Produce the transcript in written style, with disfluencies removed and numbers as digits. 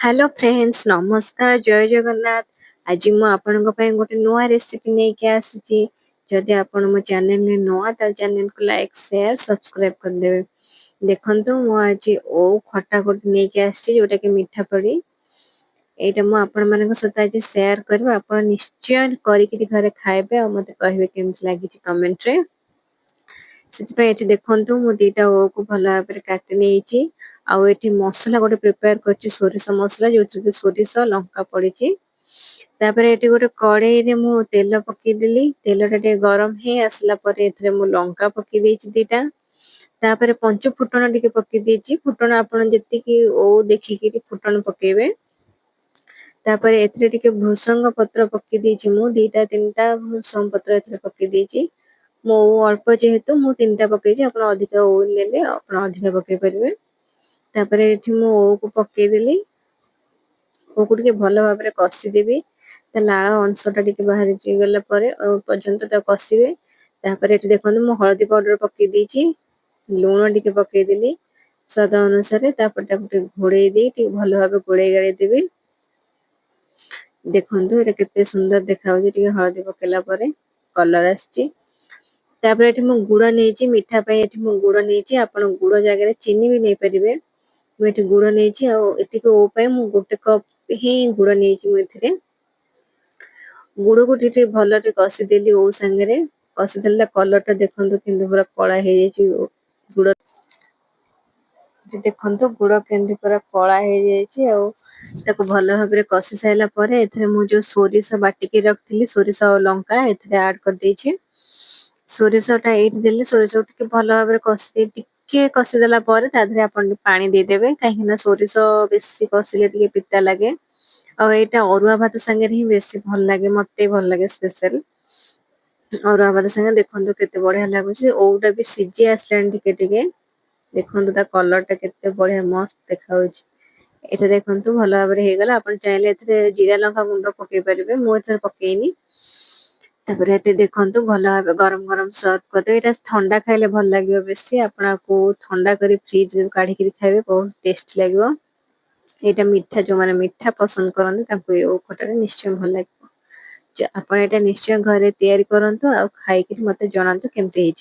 Hello friends नमस्कार जय जगन्नाथ। आज मु आपन गोटे नुआ रेसिपी लेके आसी। जदि आपण मो चैनल ने नुआ ता चैनल को लाइक शेयर सब्सक्राइब कर देबे। देखंतु मु आज ओ खट्टा गोटे लेके आसी जोटा कि मीठा पड़ी। एटा मु आपण मानक सहित आज शेयर करबे। आपण निश्चय करिकि घरे खाइबे और मते कहबे केमति लागिछि कमेंट रे। ସେଥିପାଇଁ ଏଠି ଦେଖନ୍ତୁ ମୁଁ ଦିଟା ଓକୁ ଭଲ ଭାବରେ କାଟି ନେଇଛି। ଆଉ ଏଠି ମସଲା ଗୋଟେ ପ୍ରିପେୟାର କରିଛି ସୋରିଷ ମସଲା ଯୋଉଥିରେ କି ସୋରିଷ ଲଙ୍କା ପଡିଛି। ତାପରେ ଏଠି ଗୋଟେ କଡେଇରେ ମୁଁ ତେଲ ପକେଇଦେଲି। ତେଲଟା ଟିକେ ଗରମ ହେଇ ଆସିଲା ପରେ ଏଥିରେ ମୁଁ ଲଙ୍କା ପକେଇ ଦେଇଛି ଦିଟା। ତାପରେ ପଞ୍ଚୁ ଫୁଟଣ ଟିକେ ପକେଇ ଦେଇଛି। ଫୁଟଣ ଆପଣ ଯେତିକି ଓଉ ଦେଖିକିରି ଫୁଟଣ ପକେଇବେ। ତାପରେ ଏଥିରେ ଟିକେ ଭୃସଙ୍ଗ ପତ୍ର ପକେଇ ଦେଇଛି ମୁଁ ଦିଟା ତିନିଟା ଭୃସଙ୍ଗ ପତ୍ର ଏଥିରେ ପକେଇ ଦେଇଛି। ମୋ ଅଳ୍ପ ଯେହେତୁ ମୁଁ ତିନିଟା ପକେଇଛି ଆପଣ ଅଧିକ ଓଉ ନେଲେ ଆପଣ ଅଧିକ ପକେଇ ପାରିବେ। ତାପରେ ଏଠି ମୁଁ ଓଉକୁ ପକେଇଦେଲି। ଓଉକୁ ଟିକେ ଭଲ ଭାବରେ କଷିଦେବି। ତା ଲାଳ ଅଂଶ ଟା ଟିକେ ବାହାରି ଗଲା ପରେ ପର୍ଯ୍ୟନ୍ତ ତାକୁ କଷିବେ। ତାପରେ ଏଠି ଦେଖନ୍ତୁ ମୁଁ ହଳଦୀ ପାଉଡର ପକେଇ ଦେଇଛି। ଲୁଣ ଟିକେ ପକେଇଦେଲି ସ୍ୱାଦ ଅନୁସାରେ। ତାପରେ ତାକୁ ଟିକେ ଘୋଡେଇ ଦେଇ ଟିକେ ଭଲ ଭାବେ ଘୋଡେଇ ଗାଳେଇ ଦେବି। ଦେଖନ୍ତୁ ଏଟା କେତେ ସୁନ୍ଦର ଦେଖା ଯାଉଛି ଟିକେ ହଳଦୀ ପକେଇଲା ପରେ କଲର ଆସିଛି। ତାପରେ ଏଠି ମୁଁ ଗୁଡ ନେଇଛି ମିଠା ପାଇଁ। ଏଠି ମୁଁ ଗୁଡ ନେଇଛି ଆପଣ ଗୁଡ ଜାଗାରେ ଚିନି ବି ନେଇପାରିବେ। ମୁଁ ଏଠି ଗୁଡ ନେଇଛି ଆଉ ଏତିକି ଓ ପାଇଁ ମୁଁ ଗୋଟେ କପ୍ ହିଁ ଗୁଡ ନେଇଛି ମୁଁ ଏଥିରେ। ଗୁଡକୁ ଟିକେ ଭଲରେ କଷିଦେଲି ଓଉ ସାଙ୍ଗରେ। କଷିଦେଲା କଲର ଟା ଦେଖନ୍ତୁ କିନ୍ତୁ ପୁରା କଳା ହେଇଯାଇଛି ଗୁଡ। ଦେଖନ୍ତୁ ଗୁଡ କେମିତି ପୁରା କଳା ହେଇଯାଇଛି। ଆଉ ତାକୁ ଭଲ ଭାବରେ କଷି ସାରିଲା ପରେ ଏଥିରେ ମୁଁ ଯୋଉ ସୋରିଷ ବାଟିକି ରଖିଥିଲି ସୋରିଷ ଆଉ ଲଙ୍କା ଏଥିରେ ଆଡ କରିଦେଇଛି। ସୋରିଷ ଟା ଏଇଠି ଦେଲେ ସୋରିଷ ଟିକେ ଭଲ ଭାବରେ କଷି ଟିକେ କଷିଦେଲା ପରେ ତା ଦେହରେ ଆପଣ ଟିକେ ପାଣି ଦେଇଦେବେ। କାହିଁକି ନା ସୋରିଷ ବେଶୀ କଷିଲେ ଟିକେ ପିତା ଲାଗେ। ଆଉ ଏଇଟା ଅରୁଆ ଭାତ ସାଙ୍ଗରେ ହିଁ ବେଶୀ ଭଲ ଲାଗେ ମତେ ଭଲ ଲାଗେ ସ୍ପେଶାଲ। ଅରୁଆ ଭାତ ସାଙ୍ଗେ ଦେଖନ୍ତୁ କେତେ ବଢିଆ ଲାଗୁଛି। ଓଉଟା ବି ସିଝି ଆସିଲାଣି ଟିକେ ଟିକେ। ଦେଖନ୍ତୁ ତା କଲର ଟା କେତେ ବଢିଆ ମସ୍ତ ଦେଖା ଯାଉଛି। ଏଇଟା ଦେଖନ୍ତୁ ଭଲ ଭାବରେ ହେଇଗଲା। ଆପଣ ଚାହିଁଲେ ଏଥିରେ ଜିରା ଲଙ୍କା ଗୁଣ୍ଡ ପକେଇ ପାରିବେ। ମୁଁ ଏଥିରେ ପକେଇନି। ତାପରେ ଏତେ ଦେଖନ୍ତୁ ଭଲ ଭାବେ ଗରମ ଗରମ ସର୍ଭ କରିଦେବେ। ଏଇଟା ଥଣ୍ଡା ଖାଇଲେ ଭଲ ଲାଗିବ ବେଶୀ। ଆପଣଙ୍କୁ ଥଣ୍ଡା କରି ଫ୍ରିଜ ରୁ କାଢିକିରି ଖାଇବେ ବହୁତ ଟେଷ୍ଟି ଲାଗିବ। ଏଇଟା ମିଠା ଯୋଉମାନେ ମିଠା ପସନ୍ଦ କରନ୍ତି ତାଙ୍କୁ ଏଇ ଓଉ ଖଟାଟା ନିଶ୍ଚୟ ଭଲ ଲାଗିବ। ଆପଣ ଏଇଟା ନିଶ୍ଚୟ ଘରେ ତିଆରି କରନ୍ତୁ ଆଉ ଖାଇକିରି ମତେ ଜଣାନ୍ତୁ କେମିତି ହେଇଛି।